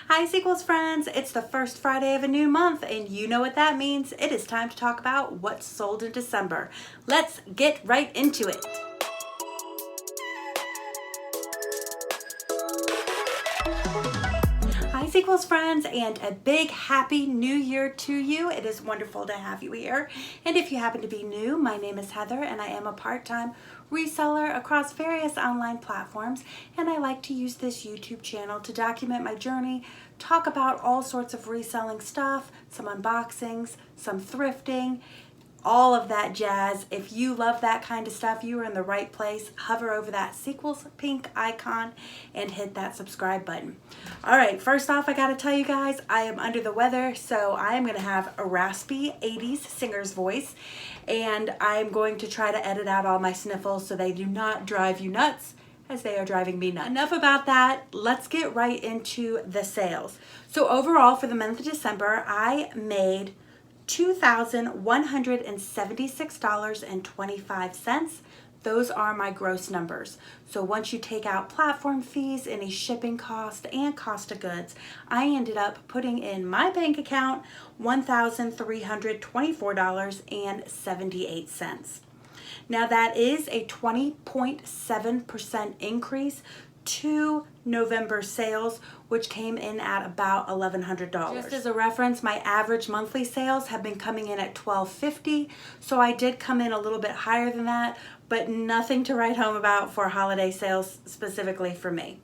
Hi Sequels friends, it's the first Friday of a new month and you know what that means. It is time to talk about what's sold in December. Let's get right into it. Hi Sequels friends, and a big happy new year to you. It is wonderful to have you here. And if you happen to be new, my name is Heather and I am a part-time reseller across various online platforms, and I like to use this YouTube channel to document my journey, talk about all sorts of reselling stuff, some unboxings, some thrifting, all of that jazz. If you love that kind of stuff, you are in the right place. Hover over that Sequels pink icon and hit that subscribe button. All right, first off, I gotta tell you guys, I am under the weather, so I am gonna have a raspy 80s singer's voice, and I'm going to try to edit out all my sniffles so they do not drive you nuts as they are driving me nuts. Enough about that. Let's get right into the sales. So overall, for the month of December, I made $2,176.25. Those are my gross numbers. So once you take out platform fees, any shipping cost, and cost of goods, I ended up putting in my bank account $1,324.78. Now that is a 20.7% increase to November sales, which came in at about $1,100. Just as a reference, my average monthly sales have been coming in at $1,250, so I did come in a little bit higher than that, but nothing to write home about for holiday sales specifically for me.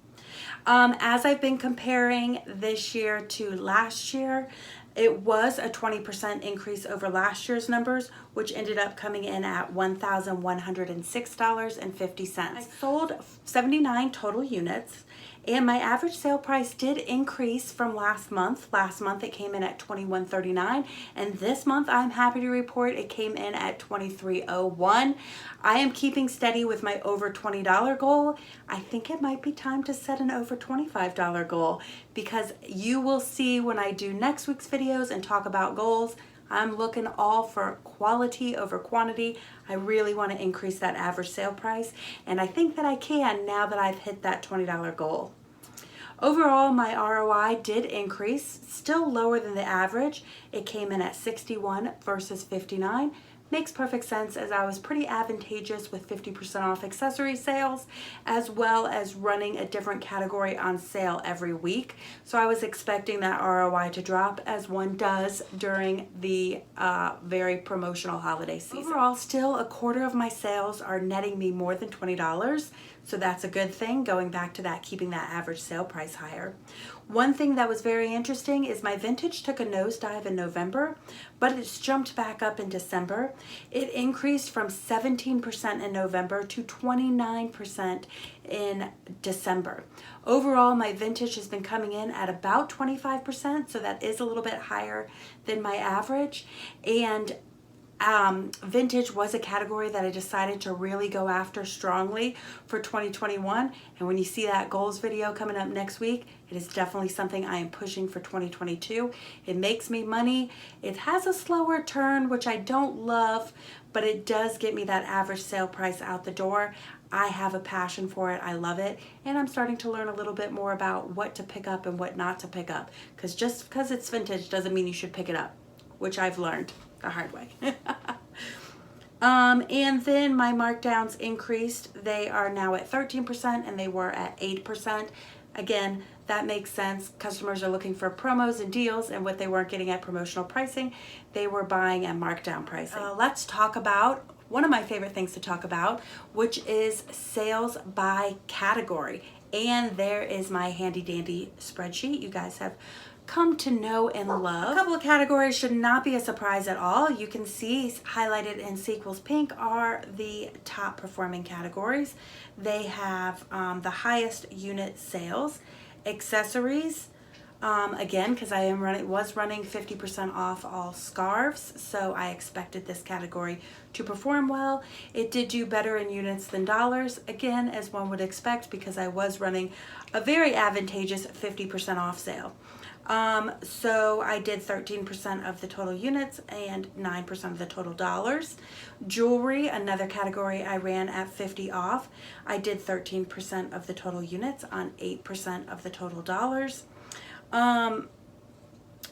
As I've been comparing this year to last year, it was a 20% increase over last year's numbers, which ended up coming in at $1,106.50. I sold 79 total units, and my average sale price did increase from last month. Last month it came in at $21.39, and this month I'm happy to report it came in at $23.01. I am keeping steady with my over $20 goal. I think it might be time to set an over $25 goal, because you will see when I do next week's videos and talk about goals, I'm looking all for quality over quantity. I really want to increase that average sale price, and I think that I can now that I've hit that $20 goal. Overall, my ROI did increase, still lower than the average. It came in at 61 versus 59. Makes perfect sense, as I was pretty advantageous with 50% off accessory sales, as well as running a different category on sale every week. So I was expecting that ROI to drop, as one does during the very promotional holiday season. Overall, still a quarter of my sales are netting me more than $20. So that's a good thing, going back to that, keeping that average sale price higher. One thing that was very interesting is my vintage took a nosedive in November, but it's jumped back up in December. It increased from 17% in November to 29% in December. Overall, my vintage has been coming in at about 25%, so that is a little bit higher than my average. And vintage was a category that I decided to really go after strongly for 2021, and when you see that goals video coming up next week, it is definitely something I am pushing for 2022. It makes me money. It has a slower turn, which I don't love, but it does get me that average sale price out the door. I have a passion for it. I love it, and I'm starting to learn a little bit more about what to pick up and what not to pick up, because just because it's vintage doesn't mean you should pick it up, which I've learned the hard way. And then my markdowns increased. They are now at 13% and they were at 8%. Again, that makes sense. Customers are looking for promos and deals, and what they weren't getting at promotional pricing, they were buying at markdown pricing. Let's talk about one of my favorite things to talk about, which is sales by category. And there is my handy dandy spreadsheet you guys have come to know and love. A couple of categories should not be a surprise at all. You can see highlighted in Sequels pink are the top performing categories. They have the highest unit sales. Accessories, again, because I was running 50% off all scarves, so I expected this category to perform well. It did do better in units than dollars, again, as one would expect, because I was running a very advantageous 50% off sale. So I did 13% of the total units and 9% of the total dollars. Jewelry, another category I ran at 50 off. I did 13% of the total units on 8% of the total dollars.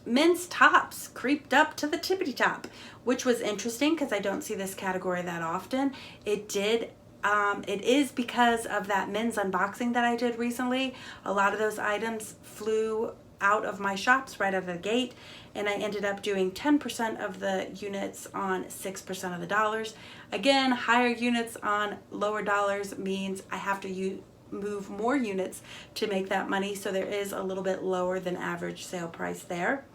Men's tops creeped up to the tippity top, which was interesting because I don't see this category that often. It is because of that men's unboxing that I did recently. A lot of those items flew out of my shops right out of the gate, and I ended up doing 10% of the units on 6% of the dollars. Again, higher units on lower dollars means I have to move more units to make that money, so there is a little bit lower than average sale price there.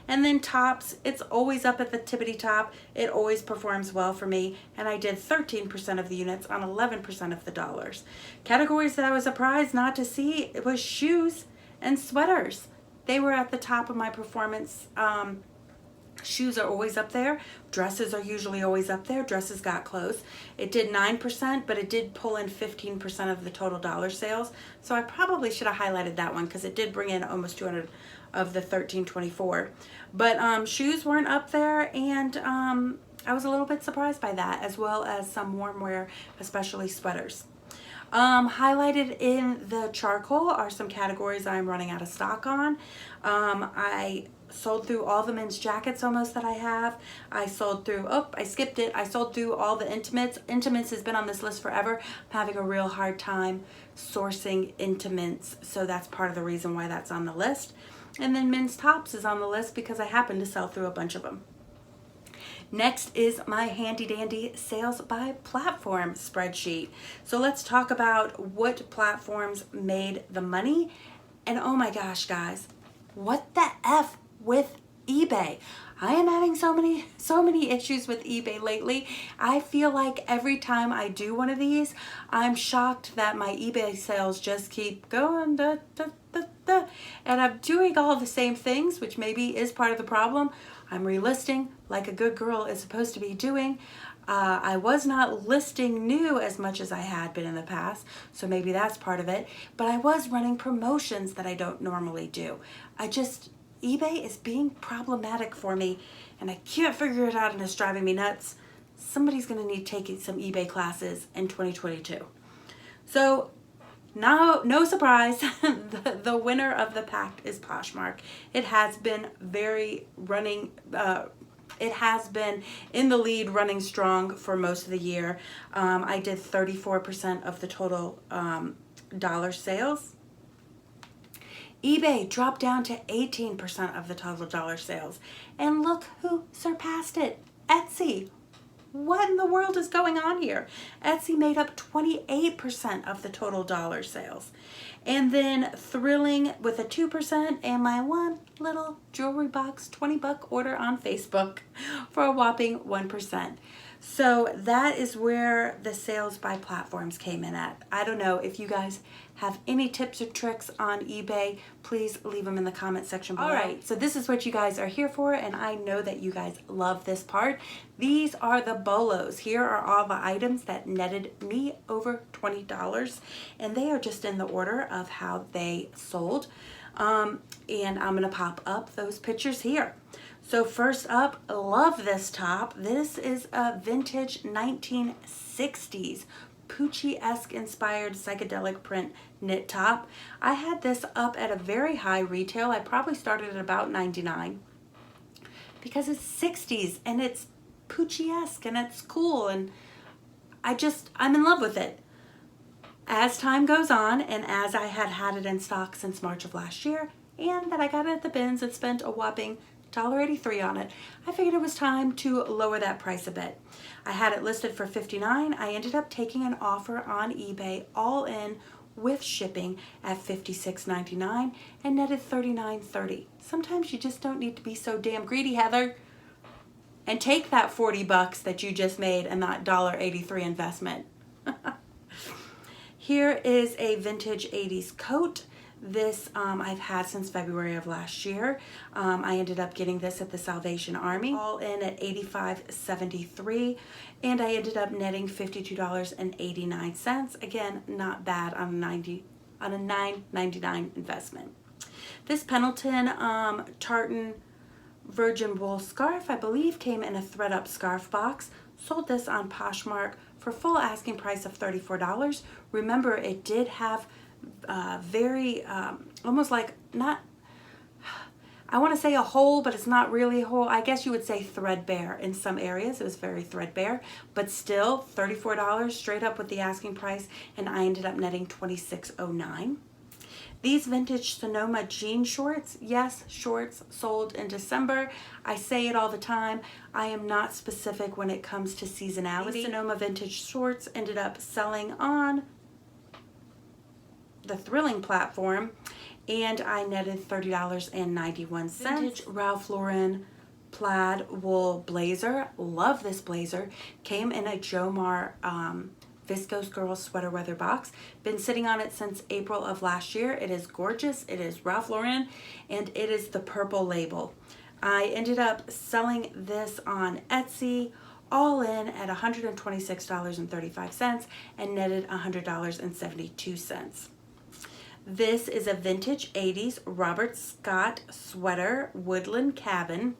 And then tops, it's always up at the tippity top. It always performs well for me, and I did 13% of the units on 11% of the dollars. Categories that I was surprised not to see, it was shoes and sweaters. They were at the top of my performance. Shoes are always up there. Dresses are usually always up there. Dresses got close. It did 9%, but it did pull in 15% of the total dollar sales. So I probably should have highlighted that one because it did bring in almost 200 of the 1324. But shoes weren't up there, and I was a little bit surprised by that, as well as some warm wear, especially sweaters. Highlighted in the charcoal are some categories I'm running out of stock on. I sold through all the men's jackets almost that I have. I sold through, I skipped it. I sold through all the intimates. Intimates has been on this list forever. I'm having a real hard time sourcing intimates, so that's part of the reason why that's on the list. And then men's tops is on the list because I happen to sell through a bunch of them. Next is my handy dandy sales by platform spreadsheet. So let's talk about what platforms made the money. And oh my gosh, guys, what the F with eBay? I am having so many issues with eBay lately. I feel like every time I do one of these, I'm shocked that my eBay sales just keep going, and I'm doing all the same things, which maybe is part of the problem. I'm relisting like a good girl is supposed to be doing. I was not listing new as much as I had been in the past, so maybe that's part of it. But I was running promotions that I don't normally do. eBay is being problematic for me, and I can't figure it out, and it's driving me nuts. Somebody's gonna need taking some eBay classes in 2022. So no surprise, the winner of the pack is Poshmark. It has been it has been in the lead, running strong for most of the year. I did 34% of the total dollar sales. eBay dropped down to 18% of the total dollar sales. And look who surpassed it, Etsy. What in the world is going on here? Etsy made up 28% of the total dollar sales. And then Thrilling with a 2%, and my one little jewelry box $20 order on Facebook for a whopping 1%. So that is where the sales by platforms came in at. I don't know if you guys have any tips or tricks on eBay, please leave them in the comment section below. All right, so this is what you guys are here for, and I know that you guys love this part. These are the BOLOs. Here are all the items that netted me over $20, and they are just in the order of how they sold. And I'm gonna pop up those pictures here. So first up, love this top. This is a vintage 1960s Poochie-esque inspired psychedelic print knit top. I had this up at a very high retail. I probably started at about $99 because it's 60s and it's Poochie-esque and it's cool, and I'm in love with it. As time goes on, and as I had it in stock since March of last year, and that I got it at the bins and spent a whopping $1.83 on it, I figured it was time to lower that price a bit. I had it listed for $59. I ended up taking an offer on eBay all in with shipping at $56.99 and netted $39.30. Sometimes you just don't need to be so damn greedy, Heather, and take that $40 that you just made and that $1.83 investment. Here is a vintage 80s coat. This I've had since February of last year. I ended up getting this at the Salvation Army, all in at $85.73, and I ended up netting $52.89. Again, not bad on a $9.99 investment. This Pendleton tartan virgin wool scarf, I believe, came in a thread up scarf box. Sold this on Poshmark for full asking price of $34. Remember, it did have very almost like not I want to say a hole, but it's not really a hole. I guess you would say threadbare in some areas. It was very threadbare, but still $34 straight up with the asking price, and I ended up netting $26.09. These vintage Sonoma jean shorts, yes, shorts sold in December. I say it all the time. I am not specific when it comes to seasonality. These Sonoma vintage shorts ended up selling on the Thrilling platform, and I netted $30.91. Vintage Ralph Lauren plaid wool blazer. Love this blazer. Came in a Jomar Viscose Girl sweater weather box. Been sitting on it since April of last year. It is gorgeous. It is Ralph Lauren, and it is the purple label. I ended up selling this on Etsy all in at $126.35 and netted $100.72. This is a vintage 80s Robert Scott sweater, woodland cabin.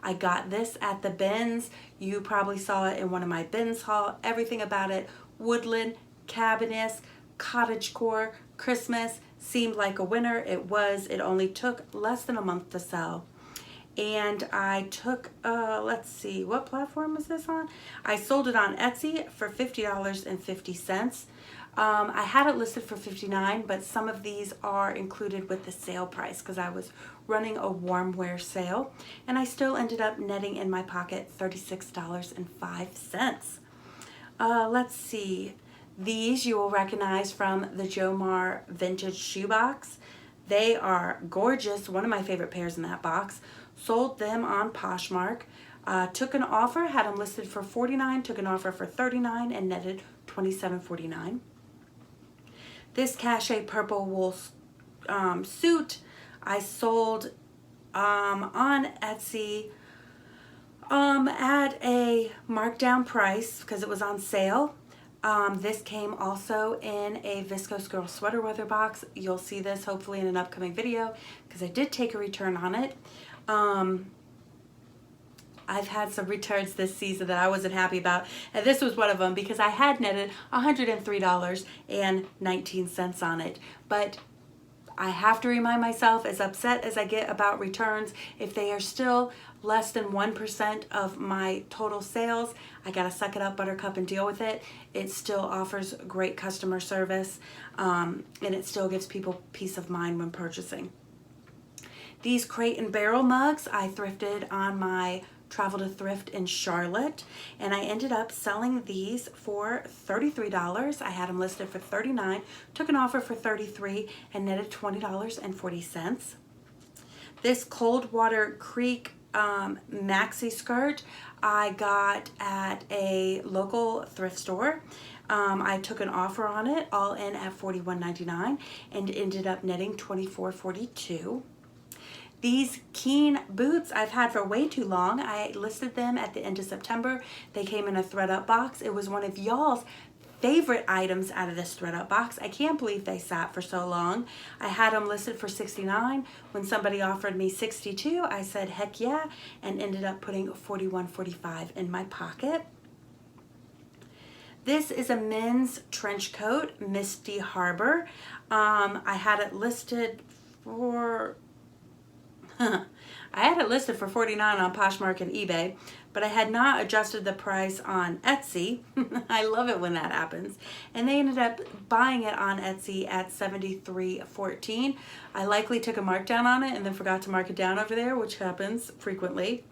I got this at the bins. You probably saw it in one of my bins haul. Everything about it, woodland, cabinous, cottagecore, Christmas, seemed like a winner. It was. It only took less than a month to sell. And I took, let's see, what platform was this on? I sold it on Etsy for $50.50. I had it listed for $59, but some of these are included with the sale price because I was running a warm wear sale, and I still ended up netting in my pocket $36.05. Let's see. These you will recognize from the Jomar Vintage Shoebox. They are gorgeous. One of my favorite pairs in that box. Sold them on Poshmark. Took an offer, had them listed for $49, took an offer for $39, and netted $27.49. This cachet purple wool suit I sold on Etsy at a markdown price because it was on sale. This came also in a Viscose Girl sweater weather box. You'll see this hopefully in an upcoming video because I did take a return on it. I've had some returns this season that I wasn't happy about, and this was one of them because I had netted $103.19 on it. But I have to remind myself, as upset as I get about returns, if they are still less than 1% of my total sales, I gotta suck it up, buttercup, and deal with it. It still offers great customer service, and it still gives people peace of mind when purchasing. These Crate and Barrel mugs I thrifted on my Travel to Thrift in Charlotte, and I ended up selling these for $33. I had them listed for $39, took an offer for $33, and netted $20.40. This Coldwater Creek maxi skirt I got at a local thrift store. I took an offer on it, all in at $41.99, and ended up netting $24.42. These Keen boots I've had for way too long. I listed them at the end of September. They came in a thread-up box. It was one of y'all's favorite items out of this thread-up box. I can't believe they sat for so long. I had them listed for $69. When somebody offered me $62, I said heck yeah, and ended up putting $41.45 in my pocket. This is a men's trench coat, Misty Harbor. I had it listed for $49 on Poshmark and eBay, but I had not adjusted the price on Etsy. I love it when that happens. And they ended up buying it on Etsy at $73.14. I likely took a markdown on it and then forgot to mark it down over there, which happens frequently.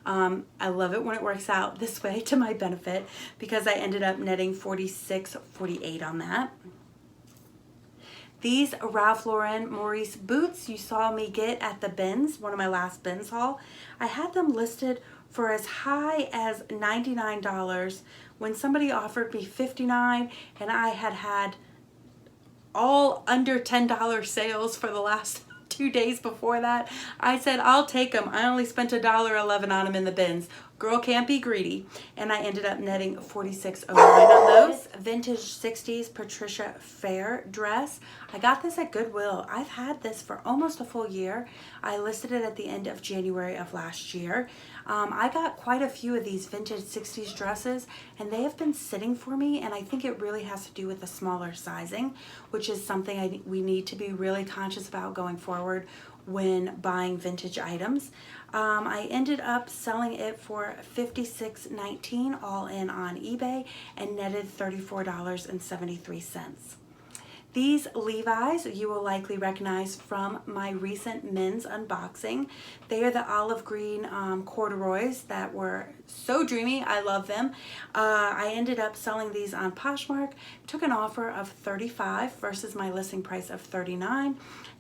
I love it when it works out this way to my benefit because I ended up netting $46.48 on that. These Ralph Lauren Maurice boots you saw me get at the bins, one of my last bins haul. I had them listed for as high as $99 when somebody offered me $59, and I had all under $10 sales for the last 2 days before that. I said, I'll take them. I only spent $1.11 on them in the bins. Girl can't be greedy. And I ended up netting $46.09 on those. Vintage 60s Patricia Fair dress. I got this at Goodwill. I've had this for almost a full year. I listed it at the end of January of last year. I got quite a few of these vintage 60s dresses, and they have been sitting for me, and I think it really has to do with the smaller sizing, which is something we need to be really conscious about going forward when buying vintage items. I ended up selling it for $56.19 all in on eBay and netted $34.73. These Levi's you will likely recognize from my recent men's unboxing. They are the olive green corduroys that were so dreamy. I love them. I ended up selling these on Poshmark. Took an offer of $35 versus my listing price of $39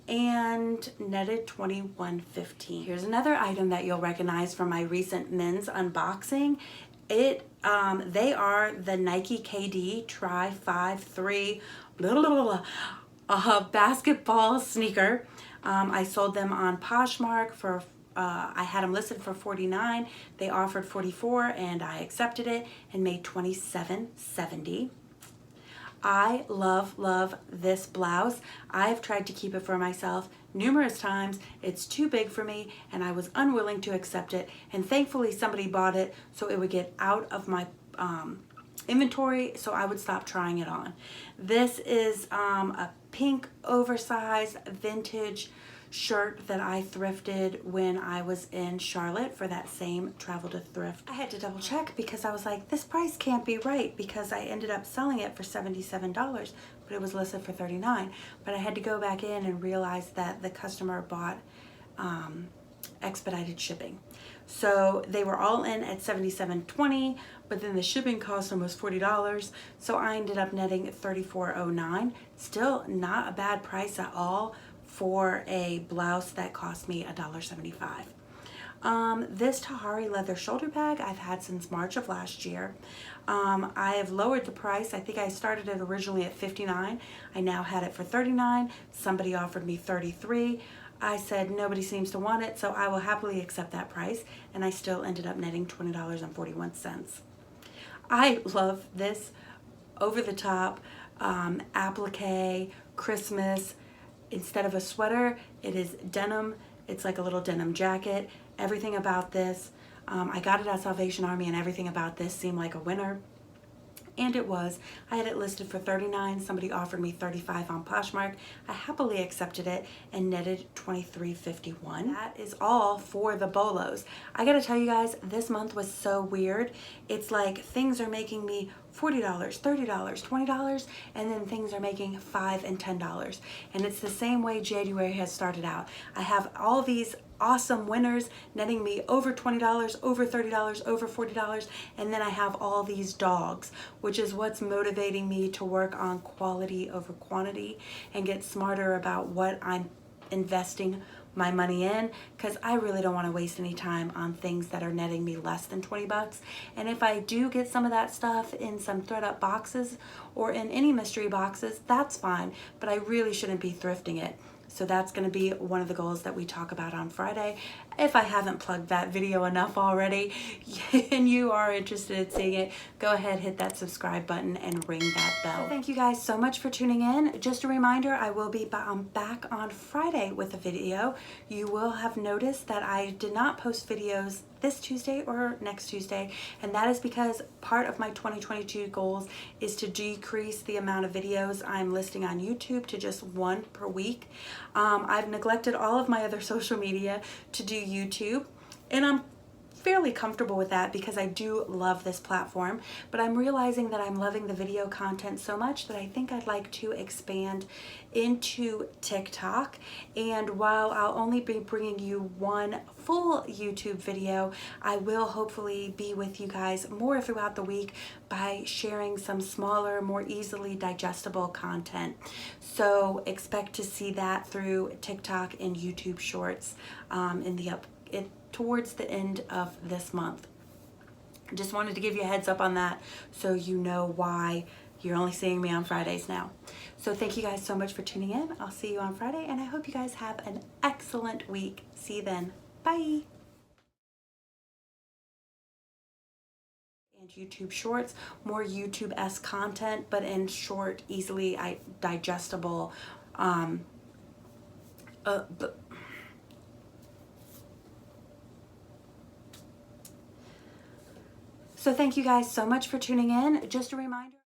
and netted $21.15. Here's another item that you'll recognize from my recent men's unboxing. They are the Nike KD Tri 5-3 basketball sneaker. I sold them on Poshmark for I had them listed for $49. They offered $44 and I accepted it and made $27.70. I love this blouse. I've tried to keep it for myself numerous times. It's too big for me and I was unwilling to accept it, and thankfully somebody bought it so it would get out of my inventory so I would stop trying it on. This is a pink oversized vintage shirt that I thrifted when I was in Charlotte for that same travel to thrift. I had to double check because I was like, this price can't be right, because I ended up selling it for $77, but it was listed for $39. But I had to go back in and realize that the customer bought expedited shipping. So they were all in at $77.20, but then the shipping cost almost $40. So I ended up netting $34.09. Still not a bad price at all for a blouse that cost me $1.75. This Tahari leather shoulder bag I've had since March of last year. I have lowered the price. I think I started it originally at $59. I now had it for $39. Somebody offered me $33. I said nobody seems to want it, so I will happily accept that price, and I still ended up netting $20.41. I love this over-the-top applique Christmas. Instead of a sweater, it is denim. It's like a little denim jacket. Everything about this, I got it at Salvation Army, and everything about this seemed like a winner. And it was. I had it listed for $39. Somebody offered me $35 on Poshmark. I happily accepted it and netted $23.51. That is all for the BOLOs. I gotta tell you guys, this month was so weird. It's like things are making me $40, $30, $20, and then things are making $5 and $10. And it's the same way January has started out. I have all these awesome winners netting me over $20, over $30, over $40, and then I have all these dogs, which is what's motivating me to work on quality over quantity and get smarter about what I'm investing my money in, because I really don't want to waste any time on things that are netting me less than 20 bucks. And if I do get some of that stuff in some thread up boxes or in any mystery boxes, that's fine, but I really shouldn't be thrifting it. So that's going to be one of the goals that we talk about on Friday. If I haven't plugged that video enough already and you are interested in seeing it, go ahead, hit that subscribe button and ring that bell. So thank you guys so much for tuning in. Just a reminder, I will be back on Friday with a video. You will have noticed that I did not post videos this Tuesday or next Tuesday, and that is because part of my 2022 goals is to decrease the amount of videos I'm listing on YouTube to just one per week. I've neglected all of my other social media to do YouTube, and I'm fairly comfortable with that because I do love this platform, but I'm realizing that I'm loving the video content so much that I think I'd like to expand into TikTok. And while I'll only be bringing you one full YouTube video, I will hopefully be with you guys more throughout the week by sharing some smaller, more easily digestible content. So expect to see that through TikTok and YouTube Shorts towards the end of this month. Just wanted to give you a heads up on that so you know why you're only seeing me on Fridays now. So thank you guys so much for tuning in. I'll see you on Friday, and I hope you guys have an excellent week. See you then. Bye. And YouTube Shorts, more YouTube-esque content, but in short, easily digestible So thank you guys so much for tuning in. Just a reminder.